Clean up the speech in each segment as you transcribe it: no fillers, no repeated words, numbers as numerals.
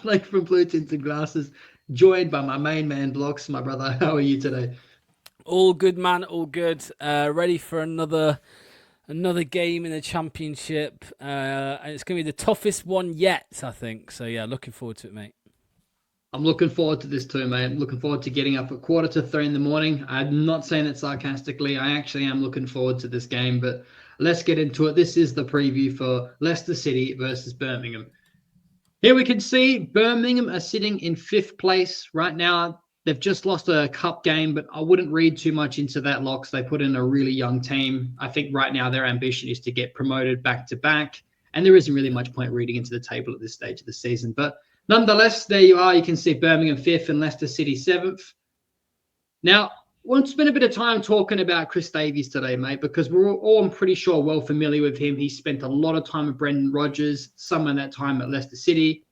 Like from Blue Tinted Glasses, joined by my main man, Blocks. My brother, how are you today? All good, man. All good. Ready for another game in the championship, and it's going to be the toughest one yet, I think. So yeah, looking forward to it, mate. I'm looking forward to this too, mate. I'm looking forward to getting up at 2:45 in the morning. I'm not saying it sarcastically. I actually am looking forward to this game, but let's get into it. This is the preview for Leicester City versus Birmingham. Here we can see Birmingham are sitting in fifth place right now. They've just lost a cup game, but I wouldn't read too much into that, Locks. They put in a really young team. I think right now their ambition is to get promoted back to back, and there isn't really much point reading into the table at this stage of the season. But nonetheless, there you are. You can see Birmingham fifth and Leicester City seventh. Now, we'll spend a bit of time talking about Chris Davies today, mate, because we're all, I'm pretty sure, well familiar with him. He spent a lot of time with Brendan Rodgers, some of that time at Leicester City.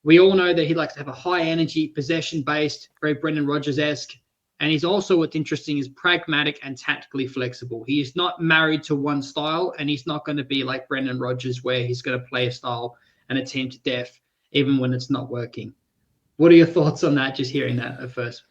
We all know that he likes to have a high energy, possession based, very Brendan Rodgers esque. And he's also, what's interesting, is pragmatic and tactically flexible. He is not married to one style, and he's not going to be like Brendan Rodgers, where he's going to play a style and a team to death, even when it's not working. What are your thoughts on that, just hearing that at first?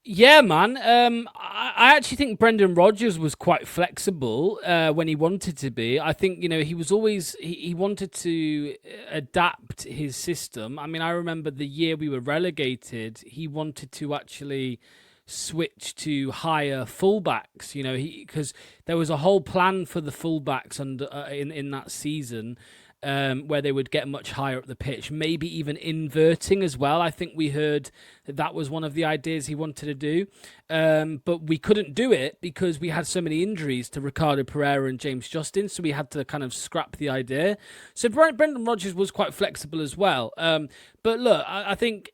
Yeah, man. I actually think Brendan Rodgers was quite flexible when he wanted to be. I think he was always he wanted to adapt his system. I mean, I remember the year we were relegated, he wanted to actually switch to higher fullbacks. He because there was a whole plan for the fullbacks under in that season, where they would get much higher up the pitch, maybe even inverting as well. I think we heard that was one of the ideas he wanted to do, but we couldn't do it because we had so many injuries to Ricardo Pereira and James Justin, so we had to kind of scrap the idea. So Brendan Rodgers was quite flexible as well. But look, I think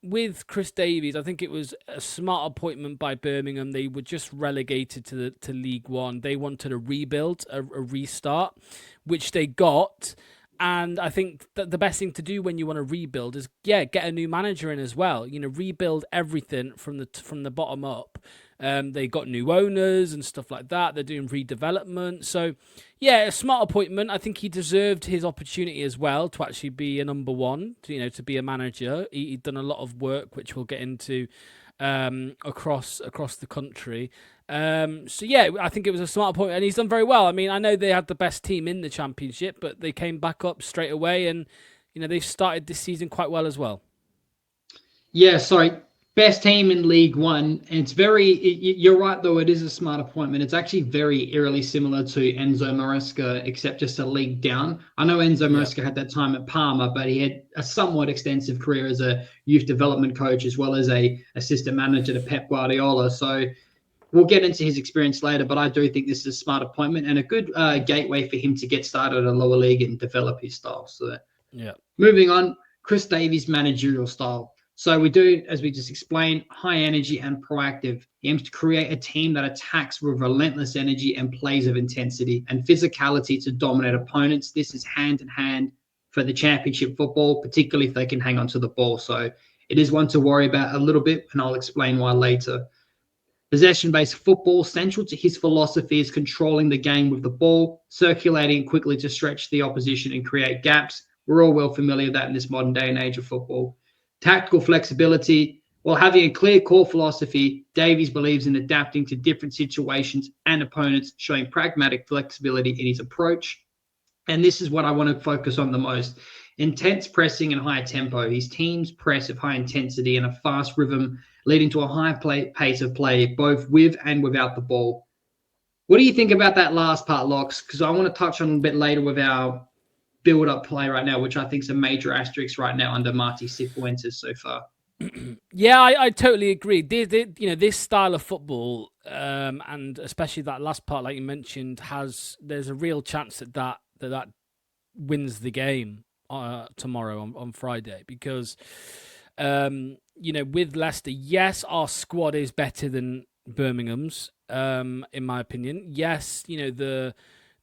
with Chris Davies, I think it was a smart appointment by Birmingham. They were just relegated to League One. They wanted a rebuild, a restart, which they got. And I think that the best thing to do when you want to rebuild is, get a new manager in as well. Rebuild everything from the bottom up. They got new owners and stuff like that. They're doing redevelopment. So, yeah, a smart appointment. I think he deserved his opportunity as well to actually be a number one, to be a manager. He'd done a lot of work, which we'll get into across the country. So yeah, I think it was a smart appointment, and he's done very well. I mean, I know they had the best team in the championship, but they came back up straight away, and they've started this season quite well as well. Yeah, sorry. Best team in League One. And it's you're right, though, it is a smart appointment. It's actually very eerily similar to Enzo Maresca, except just a league down. I know Enzo Yeah. Maresca had that time at Parma, but he had a somewhat extensive career as a youth development coach as well as a assistant manager to Pep Guardiola. So we'll get into his experience later, but I do think this is a smart appointment and a good gateway for him to get started at a lower league and develop his style. So Yeah. moving on, Chris Davies' managerial style. So we do, as we just explained, high energy and proactive. He aims to create a team that attacks with relentless energy and plays of intensity and physicality to dominate opponents. This is hand in hand for the championship football, particularly if they can hang on to the ball. So it is one to worry about a little bit, and I'll explain why later. Possession-based football, central to his philosophy, is controlling the game with the ball, circulating quickly to stretch the opposition and create gaps. We're all well familiar with that in this modern day and age of football. Tactical flexibility. While having a clear core philosophy, Davies believes in adapting to different situations and opponents, showing pragmatic flexibility in his approach. And this is what I want to focus on the most. Intense pressing and high tempo. His teams press with high intensity and a fast rhythm, leading to a high pace of play, both with and without the ball. What do you think about that last part, Locks? Because I want to touch on a bit later with our build-up play right now, which I think is a major asterisk right now under Marty Cifuentes so far. Yeah, I totally agree. This style of football, and especially that last part, like you mentioned, there's a real chance that wins the game tomorrow on Friday because with Leicester, yes, our squad is better than Birmingham's, in my opinion. Yes,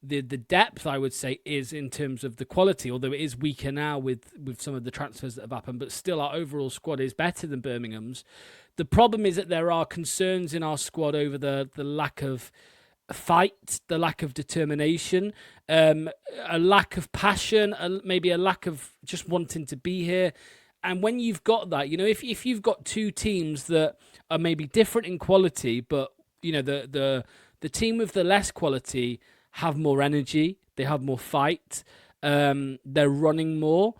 the depth, I would say, is in terms of the quality, although it is weaker now with some of the transfers that have happened, but still our overall squad is better than Birmingham's. The problem is that there are concerns in our squad over the lack of fight, the lack of determination, a lack of passion, maybe a lack of just wanting to be here. And when you've got that, if you've got two teams that are maybe different in quality, but the team with the less quality have more energy, they have more fight, they're running more,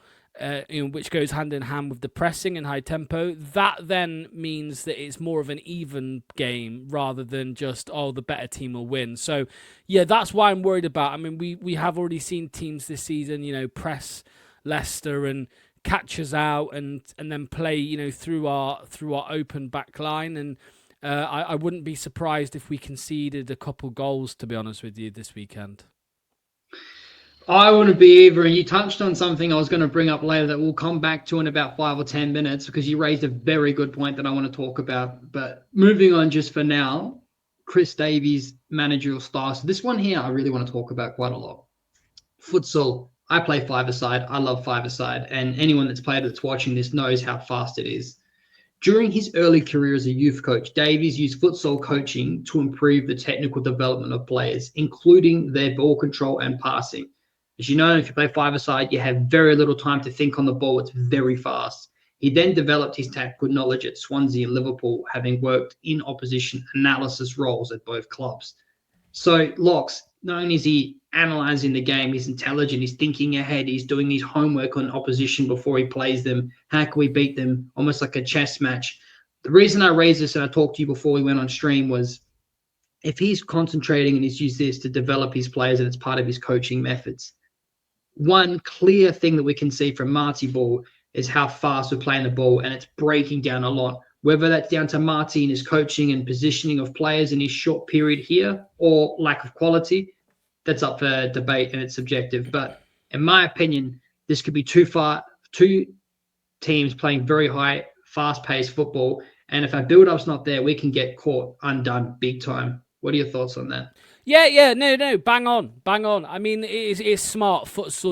which goes hand in hand with the pressing and high tempo. That then means that it's more of an even game rather than just, the better team will win. So, yeah, that's why I'm worried about. I mean, we have already seen teams this season, press Leicester and catch us out and then play, through our open back line. And I wouldn't be surprised if we conceded a couple goals, to be honest with you, this weekend. I wouldn't be either. And you touched on something I was going to bring up later that we'll come back to in about 5 or 10 minutes, because you raised a very good point that I want to talk about. But moving on just for now, Chris Davies' managerial style. So this one here, I really want to talk about quite a lot. Futsal. I play five-a-side. I love five-a-side. And anyone that's watching this knows how fast it is. During his early career as a youth coach, Davies used futsal coaching to improve the technical development of players, including their ball control and passing. As you know, if you play five-a-side, you have very little time to think on the ball. It's very fast. He then developed his tactical knowledge at Swansea and Liverpool, having worked in opposition analysis roles at both clubs. So, Locks, not only is he analyzing the game, he's intelligent, he's thinking ahead, he's doing his homework on opposition before he plays them. How can we beat them? Almost like a chess match. The reason I raised this and I talked to you before we went on stream was, if he's concentrating and he's used this to develop his players and it's part of his coaching methods, one clear thing that we can see from Marty Ball is how fast we're playing the ball, and it's breaking down a lot. Whether that's down to Marty and his coaching and positioning of players in his short period here, or lack of quality, that's up for debate and it's subjective. But in my opinion, this could be two teams playing very high, fast-paced football. And if our build-up's not there, we can get caught undone big time. What are your thoughts on that? Yeah, no, bang on. I mean, it's smart futsal.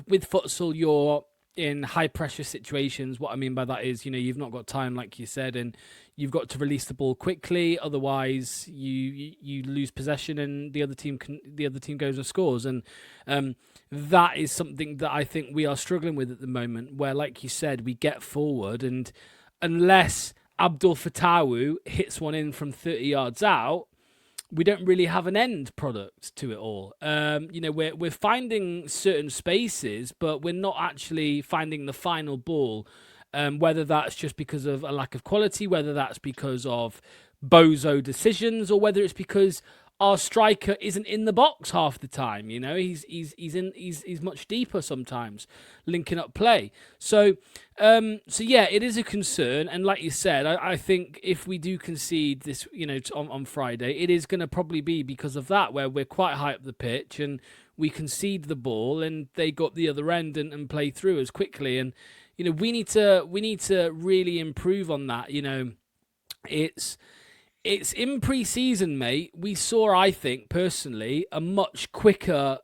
With futsal, you're in high pressure situations. What I mean by that is, you've not got time, like you said, and you've got to release the ball quickly. Otherwise, you lose possession, and the other team goes and scores. And that is something that I think we are struggling with at the moment. Where, like you said, we get forward, and unless Abdul Fatawu hits one in from 30 yards out, we don't really have an end product to it all. We're finding certain spaces, but we're not actually finding the final ball. Whether that's just because of a lack of quality, whether that's because of bozo decisions, or whether it's because our striker isn't in the box half the time. He's much deeper sometimes, linking up play. So yeah, it is a concern. And like you said, I think if we do concede this, on Friday, it is going to probably be because of that, where we're quite high up the pitch and we concede the ball, and they got the other end and play through as quickly. And we need to really improve on that. It's in pre-season, mate. We saw, I think, personally, a much quicker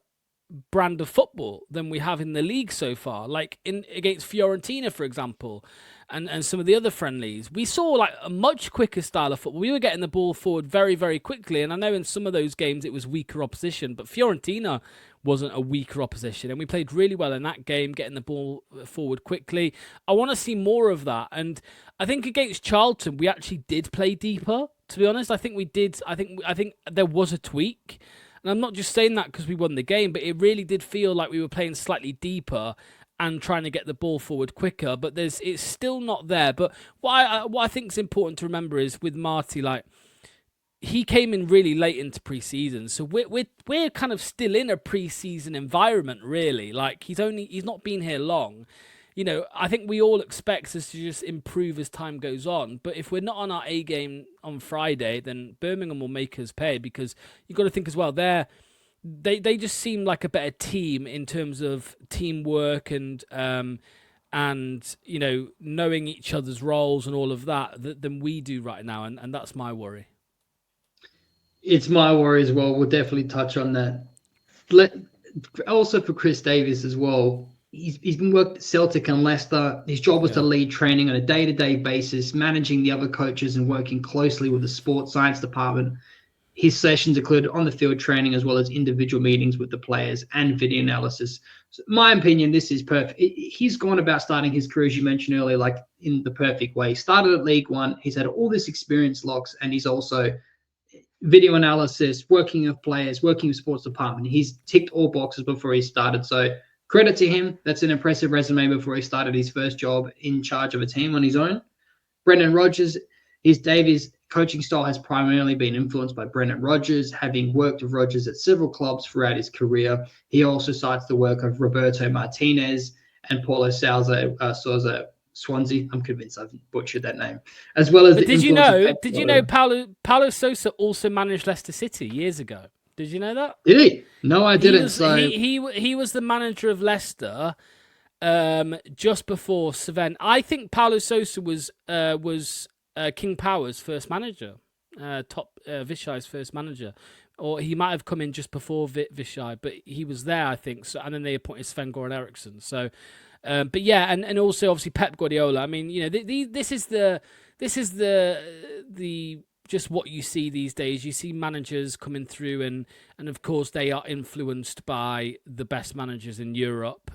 brand of football than we have in the league so far. Like against Fiorentina, for example, and some of the other friendlies, we saw like a much quicker style of football. We were getting the ball forward very, very quickly. And I know in some of those games it was weaker opposition, but Fiorentina wasn't a weaker opposition. And we played really well in that game, getting the ball forward quickly. I want to see more of that. And I think against Charlton, we actually did play deeper. To be honest, I think we did. I think there was a tweak. And I'm not just saying that because we won the game, but it really did feel like we were playing slightly deeper and trying to get the ball forward quicker. But it's still not there. But what I think is important to remember is with Marty, like, he came in really late into pre-season, so we're kind of still in a pre-season environment, really. Like, he's not been here long. I think we all expect us to just improve as time goes on. But if we're not on our A game on Friday, then Birmingham will make us pay, because you've got to think as well, they just seem like a better team in terms of teamwork and knowing each other's roles and all of that than we do right now. And that's my worry. It's my worry as well. We'll definitely touch on that. Also for Chris Davies as well, he's been worked at Celtic and Leicester. His job was to lead training on a day-to-day basis, managing the other coaches and working closely with the sports science department. His sessions included on the field training as well as individual meetings with the players and video analysis. So my opinion, this is perfect. He's gone about starting his career, as you mentioned earlier, like in the perfect way. He started at League One. He's had all this experience, Locks, and he's also video analysis, working with players, working with sports department. He's ticked all boxes before he started. So credit to him. That's an impressive resume before he started his first job in charge of a team on his own. Brendan Rodgers, his coaching style has primarily been influenced by Brendan Rodgers, having worked with Rodgers at several clubs throughout his career. He also cites the work of Roberto Martinez and Paulo Sousa, Swansea. I'm convinced I've butchered that name, as well as But the influence of Pep did you Guardiola. know Paulo Sousa also managed Leicester City years ago? Did you know that? Did he? No, I didn't. He was the manager of Leicester just before Sven. I think Paulo Sousa was King Power's first manager, Vishai's first manager, or he might have come in just before Vishai, but he was there, I think. So, and then they appointed Sven-Goran Eriksson. So, but yeah, and also obviously Pep Guardiola. I mean, you know, this is the just what you see these days. You see managers coming through, and of course they are influenced by the best managers in Europe.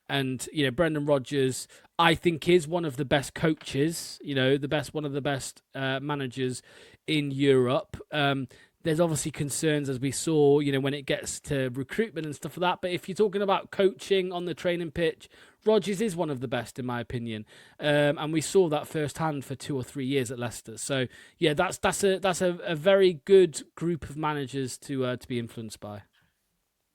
And you know, Brendan Rodgers, I think, is one of the best coaches. You know, one of the best managers in Europe. There's obviously concerns, as we saw, you know, when it gets to recruitment and stuff like that. But if you're talking about coaching on the training pitch, Rodgers is one of the best, in my opinion. And we saw that firsthand for 2 or 3 years at Leicester. So yeah, that's a very good group of managers to be influenced by.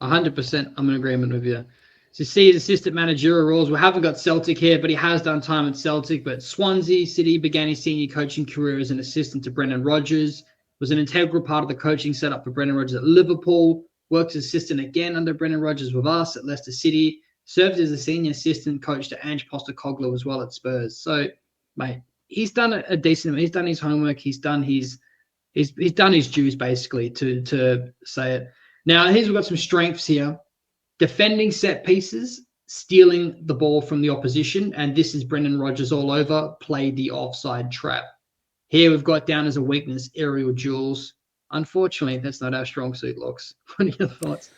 100%. I'm in agreement with you. So see his assistant managerial roles. We haven't got Celtic here, but he has done time at Celtic. But Swansea City began his senior coaching career as an assistant to Brendan Rodgers. Was an integral part of the coaching setup for Brendan Rodgers at Liverpool. Worked as assistant again under Brendan Rodgers with us at Leicester City. Served as a senior assistant coach to Ange Postecoglou as well at Spurs. So, mate, he's done a decent. He's done his homework. He's done his dues basically to say it. Now, we've got some strengths here. Defending set pieces, stealing the ball from the opposition, and this is Brendan Rodgers all over, play the offside trap. Here we've got down as a weakness, aerial duels. Unfortunately, that's not our strong suit, Locks. What are your thoughts?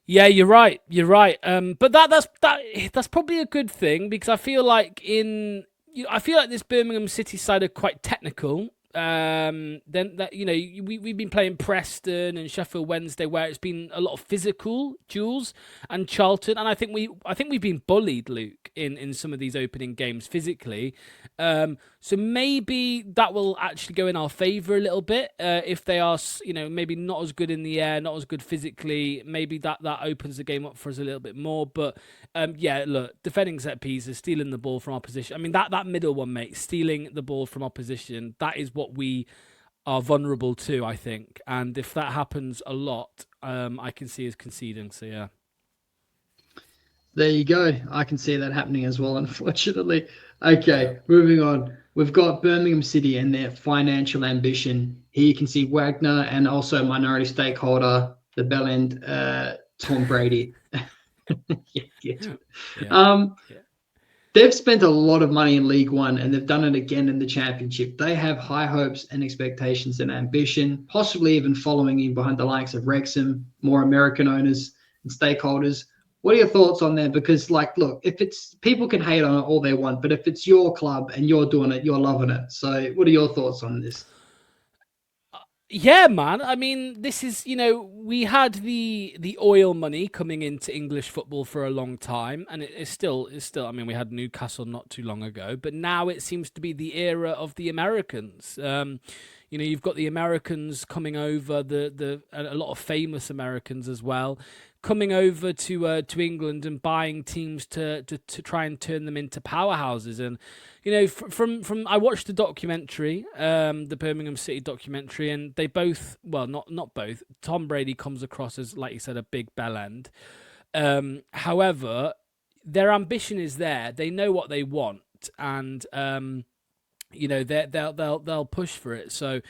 Yeah, you're right. You're right. But that's probably a good thing, because I feel like this Birmingham City side are quite technical. Then that, you know, we've been playing Preston and Sheffield Wednesday, where it's been a lot of physical duels, and Charlton, and I think we've been bullied, Luke, in some of these opening games physically. So maybe that will actually go in our favour a little bit if they are, you know, maybe not as good in the air, not as good physically. Maybe that opens the game up for us a little bit more. But yeah, look, defending set pieces, stealing the ball from opposition. I mean, that middle one, mate, stealing the ball from opposition, that is what we are vulnerable to, I think. And if that happens a lot, I can see us conceding. So yeah. There you go. I can see that happening as well, unfortunately. Okay, moving on. We've got Birmingham City and their financial ambition. Here you can see Wagner and also minority stakeholder, the bell end, Tom Brady. Yeah. They've spent a lot of money in League One, and they've done it again in the Championship. They have high hopes and expectations and ambition, possibly even following in behind the likes of Wrexham, more American owners and stakeholders. What are your thoughts on that? Because, like, look, if it's people can hate on it all they want, but if it's your club and you're doing it, you're loving it. So, what are your thoughts on this? Yeah, man. I mean, this is, you know, we had the oil money coming into English football for a long time, and it's still. I mean, we had Newcastle not too long ago, but now it seems to be the era of the Americans. You know, you've got the Americans coming over, a lot of famous Americans as well, coming over to England and buying teams to try and turn them into powerhouses. And you know, from I watched the documentary, the Birmingham City documentary, and they both, well, not both. Tom Brady comes across as, like you said, a big bell end. However, their ambition is there. They know what they want, and you know, they'll push for it. So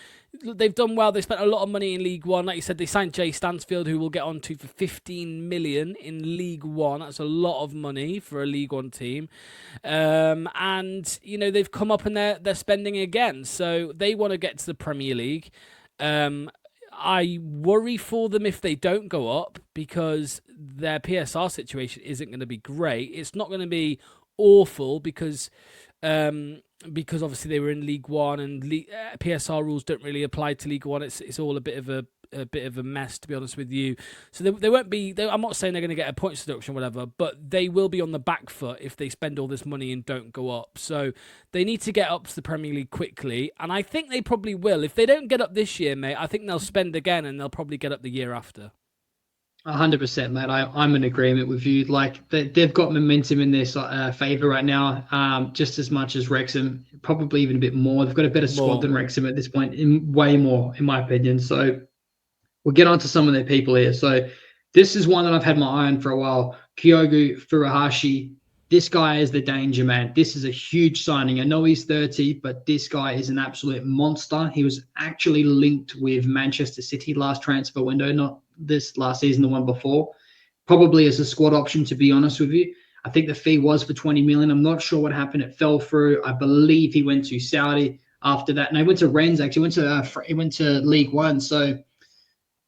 they've done well. They spent a lot of money in League One. Like you said, they signed Jay Stansfield, who we'll get on to, for 15 million in League One. That's a lot of money for a League One team. And you know, they've come up and they're spending again. So they want to get to the Premier League. Um, I worry for them if they don't go up because their PSR situation isn't going to be great. It's not going to be awful because obviously they were in League One and PSR rules don't really apply to League One. It's all a bit of a mess, to be honest with you. So they won't be. I'm not saying they're going to get a points deduction, or whatever, but they will be on the back foot if they spend all this money and don't go up. So they need to get up to the Premier League quickly, and I think they probably will. If they don't get up this year, mate, I think they'll spend again, and they'll probably get up the year after. 100%, mate. I'm in agreement with you. Like they've got momentum in their favor right now, just as much as Wrexham, probably even a bit more. They've got a better squad than Wrexham at this point, in way more, in my opinion. So we'll get on to some of their people here. So this is one that I've had my eye on for a while. Kyogo Furuhashi. This guy is the danger man. This is a huge signing. I know he's 30, but this guy is an absolute monster. He was actually linked with Manchester City last transfer window, not this last season, the one before. Probably as a squad option, to be honest with you. I think the fee was for 20 million. I'm not sure what happened. It fell through. I believe he went to Saudi after that. And he went to Rennes, actually. He went to League One. So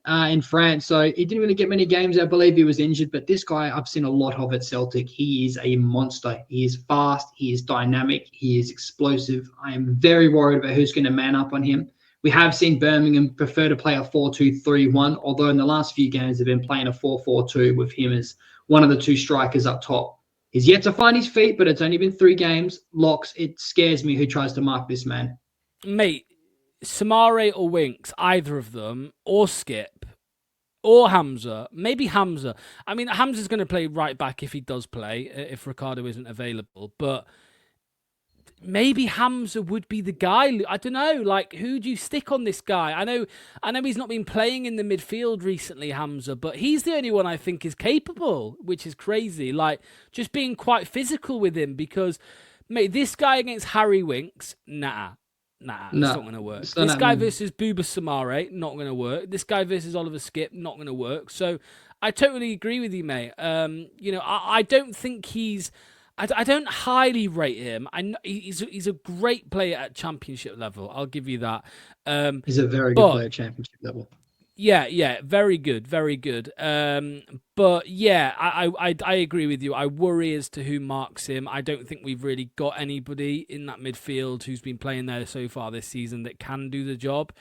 in France. So he didn't really get many games. I believe he was injured, but this guy, I've seen a lot of at Celtic. He is a monster. He is fast. He is dynamic. He is explosive. I am very worried about who's going to man up on him. We have seen Birmingham prefer to play a 4-2-3-1, although in the last few games they've been playing a 4-4-2 with him as one of the two strikers up top. He's yet to find his feet, but it's only been 3 games. Locks, it scares me who tries to mark this man. Mate, Samare or Winks, either of them, or Skip, or Hamza. Maybe Hamza. I mean, Hamza's going to play right back if he does play, if Ricardo isn't available. But maybe Hamza would be the guy. I don't know. Like, who do you stick on this guy? I know he's not been playing in the midfield recently, Hamza, but he's the only one I think is capable, which is crazy. Like, just being quite physical with him because, mate, this guy against Harry Winks, nah. Nah, it's not going to work. This guy versus Bouba Samare, not going to work. This guy versus Oliver Skip, not going to work. So I totally agree with you, mate. I don't think I don't highly rate him. He's a great player at championship level. I'll give you that. He's a very good player at championship level. Yeah, very good, very good. But yeah, I agree with you. I worry as to who marks him. I don't think we've really got anybody in that midfield who's been playing there so far this season that can do the job.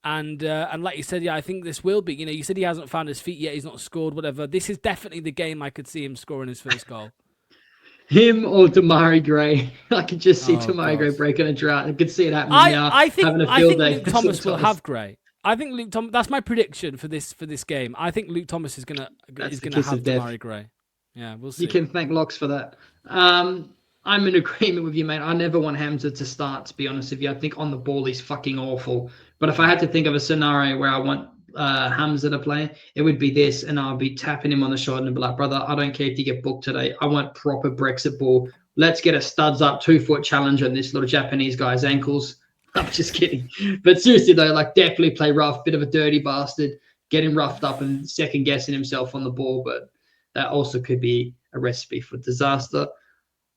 And like you said, yeah, I think this will be. You said he hasn't found his feet yet. He's not scored, whatever. This is definitely the game I could see him scoring his first goal. Him or Damari Gray. I could just see Damari Gray breaking a drought. I could see it happening now. I think Luke Thomas will have Gray. I think Luke Thomas. That's my prediction for this game. I think Luke Thomas is gonna have Damari Gray. Yeah, we'll see. You can thank Locks for that. I'm in agreement with you, mate. I never want Hamza to start, to be honest with you. I think on the ball he's fucking awful. But if I had to think of a scenario where I want Hamza to play, it would be this, and I'll be tapping him on the shoulder and be like, brother, I don't care if you get booked today. I want proper Brexit ball. Let's get a studs up 2-foot challenge on this little Japanese guy's ankles. I'm just kidding. But seriously, though, like definitely play rough, bit of a dirty bastard, get him roughed up and second guessing himself on the ball. But that also could be a recipe for disaster.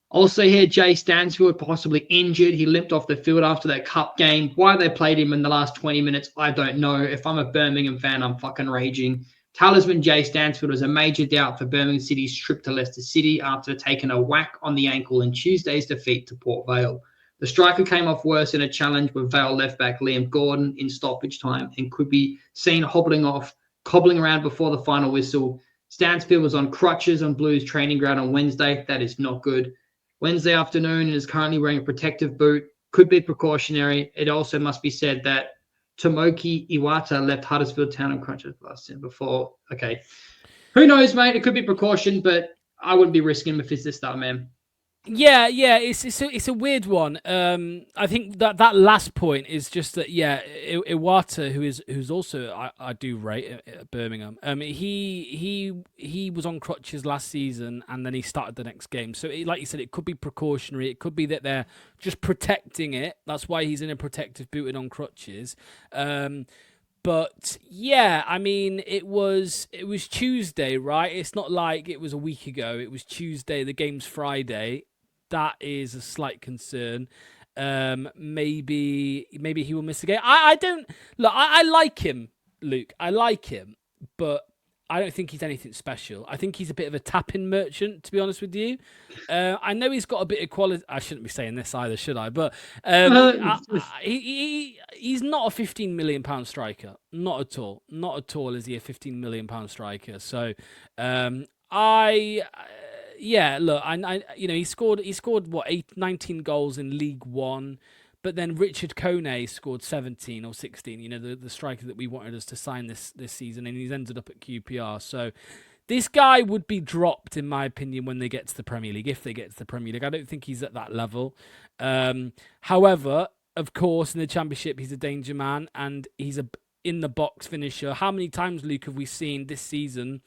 Also here, Jay Stansfield possibly injured. He limped off the field after that cup game. Why they played him in the last 20 minutes, I don't know. If I'm a Birmingham fan, I'm fucking raging. Talisman Jay Stansfield was a major doubt for Birmingham City's trip to Leicester City after taking a whack on the ankle in Tuesday's defeat to Port Vale. The striker came off worse in a challenge with Vale left-back Liam Gordon in stoppage time and could be seen cobbling around before the final whistle. Stansfield was on crutches on Blues training ground on Wednesday. That is not good. Wednesday afternoon and is currently wearing a protective boot. Could be precautionary. It also must be said that Tomoki Iwata left Huddersfield Town on crutches last year before. Okay. Who knows, mate? It could be precaution, but I wouldn't be risking him if it's this start, man. Yeah, it's a weird one. I think that last point is just that. Yeah, Iwata, who's also I do rate at Birmingham. He was on crutches last season, and then he started the next game. So, like you said, it could be precautionary. It could be that they're just protecting it. That's why he's in a protective boot and on crutches. But yeah, I mean, it was Tuesday, right? It's not like it was a week ago. It was Tuesday. The game's Friday. That is a slight concern. maybe he will miss a game. I don't look. I like him, Luke. I like him, but I don't think he's anything special. I think he's a bit of a tapping merchant, to be honest with you. I know he's got a bit of quality. I shouldn't be saying this either, should I? But he's not a £15 million striker. Not at all. Not at all is he a £15 million striker. So yeah, look, he scored what 19 goals in League One. But then Richard Kone scored 17 or 16, the striker that we wanted us to sign this season, and he's ended up at QPR. So this guy would be dropped, in my opinion, when they get to the Premier League, if they get to the Premier League. I don't think he's at that level. However, of course, in the Championship, he's a danger man, and he's a in-the-box finisher. How many times, Luke, have we seen this season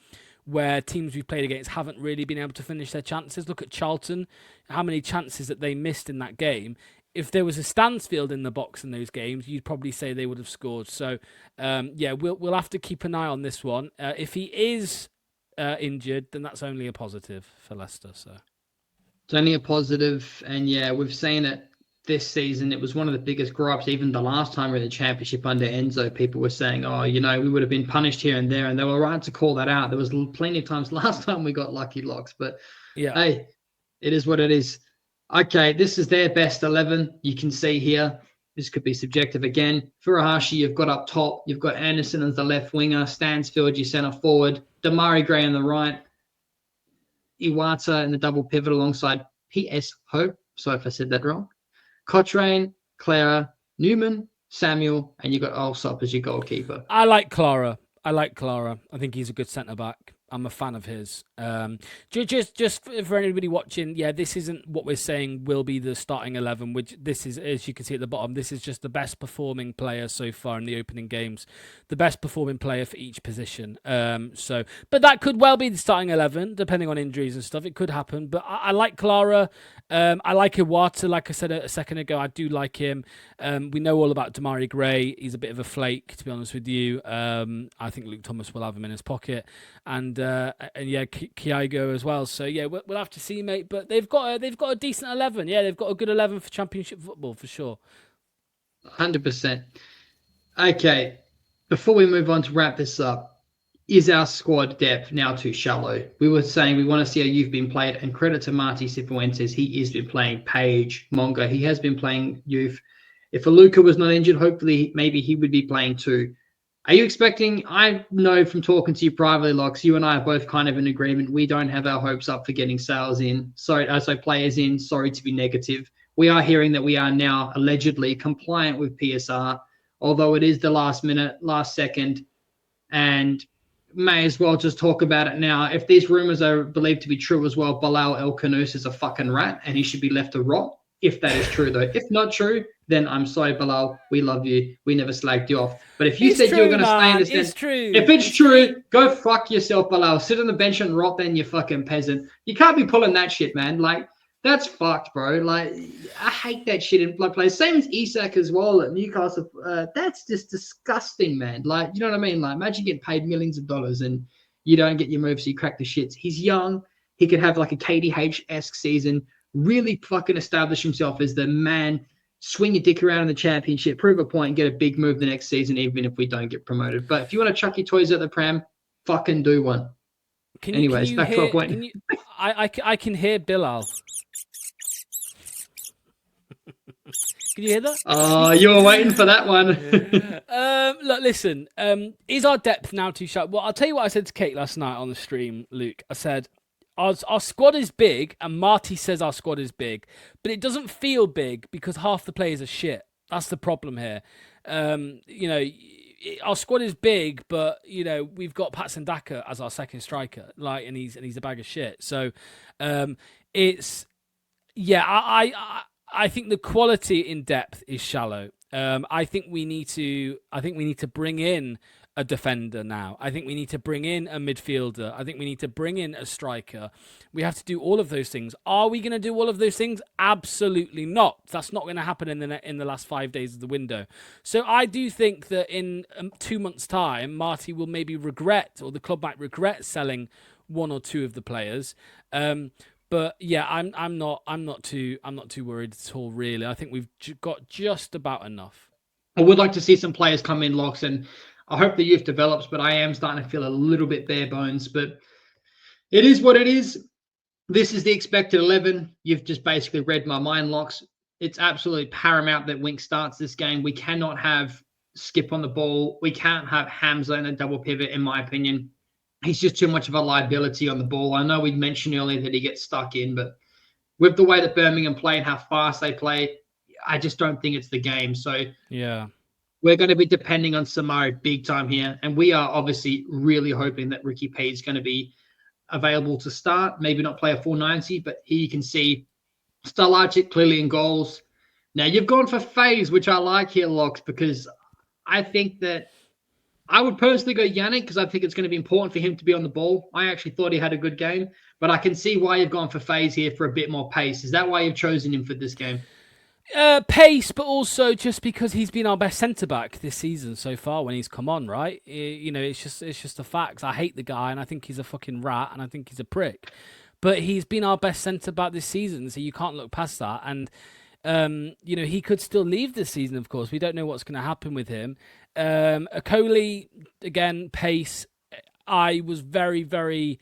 where teams we've played against haven't really been able to finish their chances? Look at Charlton, how many chances that they missed in that game. If there was a Stansfield in the box in those games, you'd probably say they would have scored. So, yeah, we'll have to keep an eye on this one. If he is injured, then that's only a positive for Leicester. So it's only a positive, and yeah, we've seen it this season. It was one of the biggest gripes. Even the last time we were in the Championship under Enzo, people were saying, "Oh, we would have been punished here and there," and they were right to call that out. There was plenty of times last time we got lucky locks, but yeah, hey, it is what it is. Okay, this is their best 11. You can see here, this could be subjective again. Furuhashi, you've got up top. You've got Anderson as the left winger. Stansfield, your centre forward. Damari Gray on the right. Iwata in the double pivot alongside P.S. Hope. Sorry if I said that wrong. Cochrane, Clara, Newman, Samuel, and you've got Alsop as your goalkeeper. I like Clara. I think he's a good centre-back. I'm a fan of his. Just for anybody watching, yeah, this isn't what we're saying will be the starting 11, which this is, as you can see at the bottom, this is just the best performing player so far in the opening games, the best performing player for each position. But that could well be the starting 11, depending on injuries and stuff. It could happen, but I like Clara. I like Iwata, like I said a second ago. I do like him. We know all about Damari Gray. He's a bit of a flake, to be honest with you. I think Luke Thomas will have him in his pocket. And yeah, Kiaigo as well. So yeah, we'll have to see, mate. But they've got a decent 11. Yeah, they've got a good 11 for Championship football for sure. 100%. Okay, before we move on to wrap this up, is our squad depth now too shallow? We were saying we want to see how you've been played, and credit to Marty Cifuentes, he has been playing Page, Monga. He has been playing youth. If Aluka was not injured, hopefully maybe he would be playing too. Are you expecting, I know from talking to you privately, Locks, you and I are both kind of in agreement. We don't have our hopes up for getting sales in. So players in, sorry to be negative. We are hearing that we are now allegedly compliant with PSR, although it is the last minute, last second, and may as well just talk about it now. If these rumors are believed to be true as well, Bilal El Kanous is a fucking rat and he should be left to rot. If that is true, though. If not true, then I'm sorry, Bilal. We love you. We never slagged you off. But if you said you were going to stay in this, it's true. If it's true, go fuck yourself, Bilal. Sit on the bench and rot, then, you fucking peasant. You can't be pulling that shit, man. Like, that's fucked, bro. Like, I hate that shit in blood players. Same as Isak as well at Newcastle. That's just disgusting, man. Like, you know what I mean? Like, imagine getting paid millions of dollars and you don't get your moves, so you crack the shits. He's young. He could have like a KDH-esque season. Really fucking establish himself as the man, swing your dick around in the Championship, prove a point, and get a big move the next season, even if we don't get promoted. But if you want to chuck your toys at the pram, fucking do one. Anyways, back to our point. I can hear Bilal. Can you hear that? Oh, you were waiting for that one. Look, listen. Is our depth now too sharp? Well, I'll tell you what I said to Kate last night on the stream, Luke. I said, Our squad is big, and Marty says our squad is big, but it doesn't feel big because half the players are shit. That's the problem here. Our squad is big, but we've got Patson Daka as our second striker, and he's a bag of shit. So, it's I think the quality in depth is shallow. I think we need to bring in a defender now. I think we need to bring in a midfielder. I think we need to bring in a striker. We have to do all of those things. Are we going to do all of those things? Absolutely not. That's not going to happen in the last 5 days of the window. So I do think that in 2 months' time, Marty will maybe regret, or the club might regret selling one or two of the players. But But yeah, I'm not too worried at all. Really, I think we've got just about enough. I would like to see some players come in, Locks, and I hope the youth develops, but I am starting to feel a little bit bare bones. But it is what it is. This is the expected 11. You've just basically read my mind, Locks. It's absolutely paramount that Wink starts this game. We cannot have Skip on the ball. We can't have Hamza in a double pivot, in my opinion. He's just too much of a liability on the ball. I know we mentioned earlier that he gets stuck in, but with the way that Birmingham play and how fast they play, I just don't think it's the game. So yeah, we're going to be depending on Samari big time here. And we are obviously really hoping that Ricky P is going to be available to start, maybe not play a full 90, but here you can see Starlarchik clearly in goals. Now, you've gone for Faze, which I like here, Locks, because I think that I would personally go Yannick because I think it's going to be important for him to be on the ball. I actually thought he had a good game, but I can see why you've gone for Faze here for a bit more pace. Is that why you've chosen him for this game? pace, but also just because he's been our best centre back this season so far when he's come on. Right, it's just the facts. I hate the guy, and I think he's a fucking rat, and I think he's a prick. But he's been our best centre back this season, so you can't look past that. And he could still leave this season. Of course, we don't know what's going to happen with him. Akoli, again, pace. I was very, very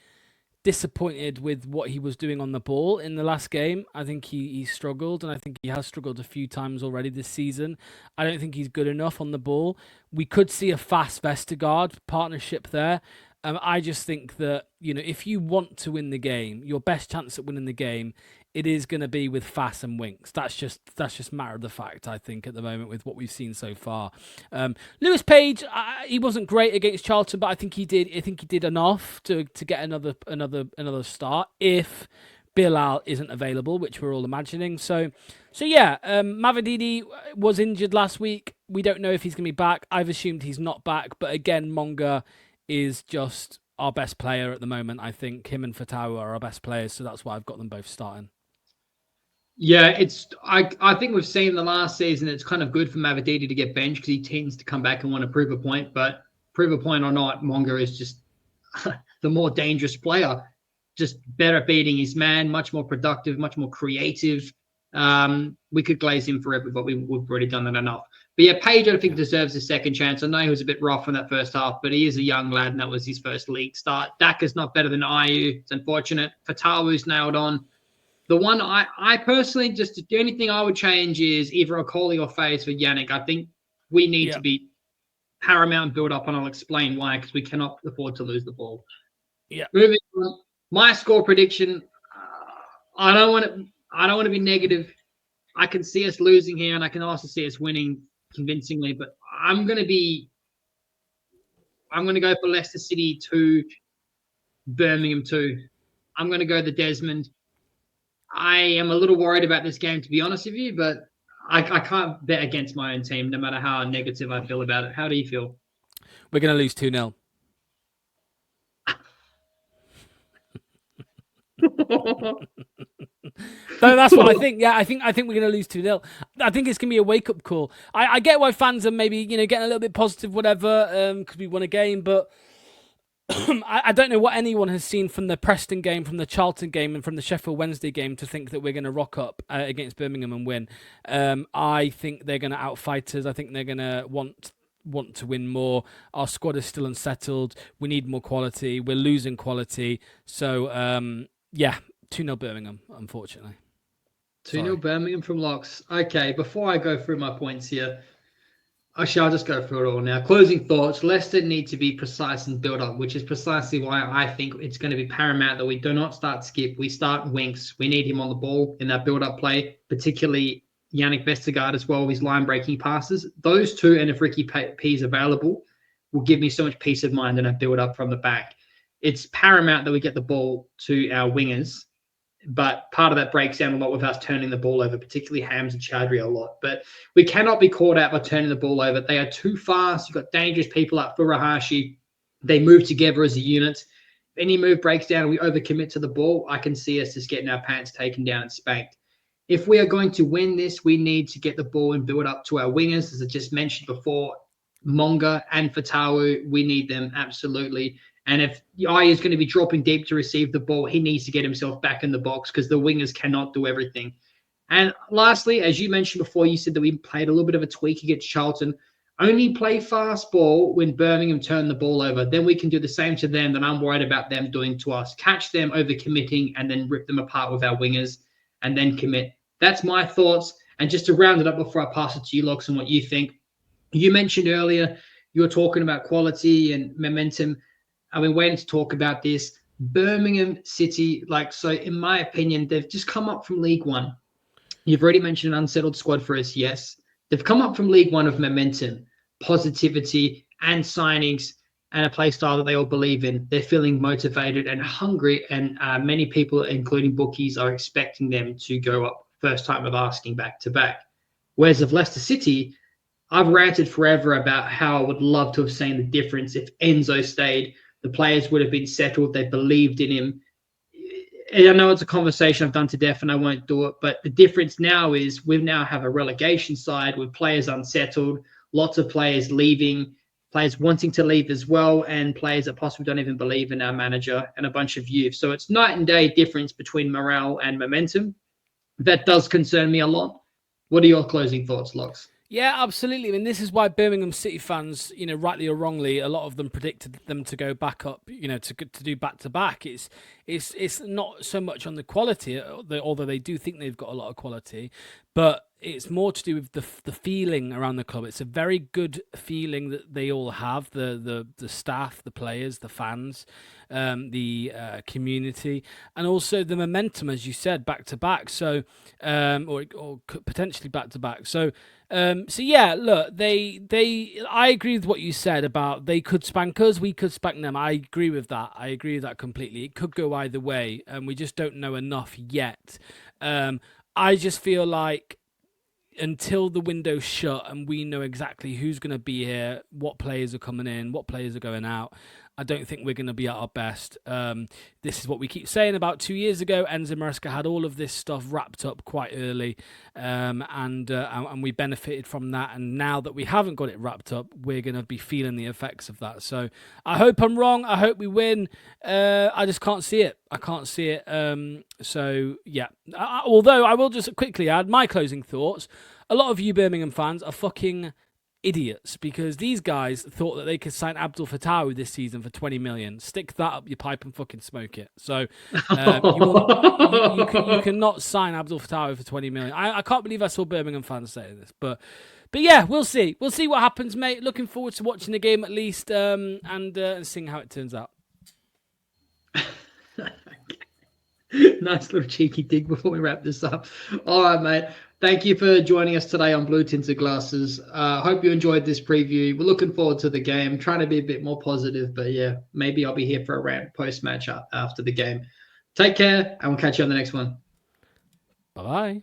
disappointed with what he was doing on the ball in the last game. I think he struggled, and I think he has struggled a few times already this season. I don't think he's good enough on the ball. We could see a fast Vestergaard partnership there. I just think that, if you want to win the game, your best chance at winning the game, it is going to be with Fass and Winks. That's just matter of the fact, I think, at the moment with what we've seen so far. Lewis Page, he wasn't great against Charlton, but I think he did enough to get another start if Bilal isn't available, which we're all imagining. So yeah, Mavididi was injured last week. We don't know if he's going to be back. I've assumed he's not back, but again, Monga is just our best player at the moment. I think him and Fatawu are our best players, so that's why I've got them both starting. Yeah, I think we've seen the last season it's kind of good for Mavididi to get benched because he tends to come back and want to prove a point. But prove a point or not, Monga is just the more dangerous player, just better at beating his man, much more productive, much more creative. We could glaze him forever, but we've already done that enough. But yeah, Page, I think, deserves a second chance. I know he was a bit rough in that first half, but he is a young lad, and that was his first league start. Daka's not better than Ayew. It's unfortunate. Fatawu's nailed on. The one I personally, just the only thing I would change is either Okoli or Faze for Yannick. I think we need to be paramount build up, and I'll explain why, because we cannot afford to lose the ball. Yeah. Moving on, my score prediction. I don't want to be negative. I can see us losing here, and I can also see us winning convincingly. But I'm going to go for Leicester City 2, Birmingham 2. I'm going to go the Desmond. I am a little worried about this game, to be honest with you, but I can't bet against my own team, no matter how negative I feel about it. How do you feel? We're going to lose 2-0. So that's what I think. Yeah, I think we're going to lose 2-0. I think it's going to be a wake-up call. I get why fans are maybe getting a little bit positive, whatever, because we won a game, but I don't know what anyone has seen from the Preston game, from the Charlton game, and from the Sheffield Wednesday game to think that we're going to rock up against Birmingham and win. I think they're going to outfight us. I think they're going to want to win more. Our squad is still unsettled. We need more quality. We're losing quality. So, 2-0 Birmingham, unfortunately. 2-0 Birmingham from Locks. Okay, before I go through my points here, actually, I'll just go through it all now. Closing thoughts. Leicester need to be precise and build up, which is precisely why I think it's going to be paramount that we do not start Skip. We start Winks. We need him on the ball in that build-up play, particularly Yannick Vestergaard as well, his line-breaking passes. Those two, and if Ricky P is available, will give me so much peace of mind in a build-up from the back. It's paramount that we get the ball to our wingers, but part of that breaks down a lot with us turning the ball over, particularly Hams and Chowdhury a lot. But we cannot be caught out by turning the ball over. They are too fast. You've got dangerous people like Furuhashi. They move together as a unit. If any move breaks down and we overcommit to the ball, I can see us just getting our pants taken down and spanked. If we are going to win this, we need to get the ball and build up to our wingers. As I just mentioned before, Monga and Fatawu, we need them absolutely. And if Ai is going to be dropping deep to receive the ball, he needs to get himself back in the box because the wingers cannot do everything. And lastly, as you mentioned before, you said that we played a little bit of a tweak against Charlton. Only play fast ball when Birmingham turn the ball over. Then we can do the same to them that I'm worried about them doing to us. Catch them over committing and then rip them apart with our wingers and then commit. That's my thoughts. And just to round it up before I pass it to you, Locks, and what you think. You mentioned earlier you were talking about quality and momentum. I've been waiting to talk about this. Birmingham City, so in my opinion, they've just come up from League One. You've already mentioned an unsettled squad for us, yes. They've come up from League One of momentum, positivity, and signings, and a play style that they all believe in. They're feeling motivated and hungry, and many people, including bookies, are expecting them to go up first time of asking back to back. Whereas of Leicester City, I've ranted forever about how I would love to have seen the difference if Enzo stayed. The players would have been settled. They believed in him. I know it's a conversation I've done to death and I won't do it, but the difference now is we now have a relegation side with players unsettled, lots of players leaving, players wanting to leave as well, and players that possibly don't even believe in our manager and a bunch of youth. So it's night and day difference between morale and momentum. That does concern me a lot. What are your closing thoughts, Locks? Yeah, absolutely. I mean, this is why Birmingham City fans, rightly or wrongly, a lot of them predicted them to go back up, to do back to back. It's not so much on the quality, although they do think they've got a lot of quality, but it's more to do with the feeling around the club. It's a very good feeling that they all have, the staff, the players, the fans, the community, and also the momentum, as you said, back to back. So, or potentially back to back. So yeah, look, I agree with what you said about they could spank us, we could spank them. I agree with that. I agree with that completely. It could go either way, and we just don't know enough yet. I just feel like until the window's shut and we know exactly who's going to be here, what players are coming in, what players are going out, I don't think we're going to be at our best. This is what we keep saying. About 2 years ago, Enzo Maresca had all of this stuff wrapped up quite early, and we benefited from that. And now that we haven't got it wrapped up, we're going to be feeling the effects of that. So I hope I'm wrong. I hope we win. I just can't see it. I can't see it. So yeah. Although I will just quickly add my closing thoughts. A lot of you Birmingham fans are fucking idiots because these guys thought that they could sign Abdul Fattawi this season for 20 million. Stick that up your pipe and fucking smoke it. So you cannot sign Abdul Fattawi for 20 million. I can't believe I saw Birmingham fans say this, but yeah, we'll see. We'll see what happens, mate. Looking forward to watching the game at least, and seeing how it turns out. Nice little cheeky dig before we wrap this up. All right, mate. Thank you for joining us today on Blue Tinted Glasses. Hope you enjoyed this preview. We're looking forward to the game. Trying to be a bit more positive, but yeah, maybe I'll be here for a rant post-match after the game. Take care, and we'll catch you on the next one. Bye-bye.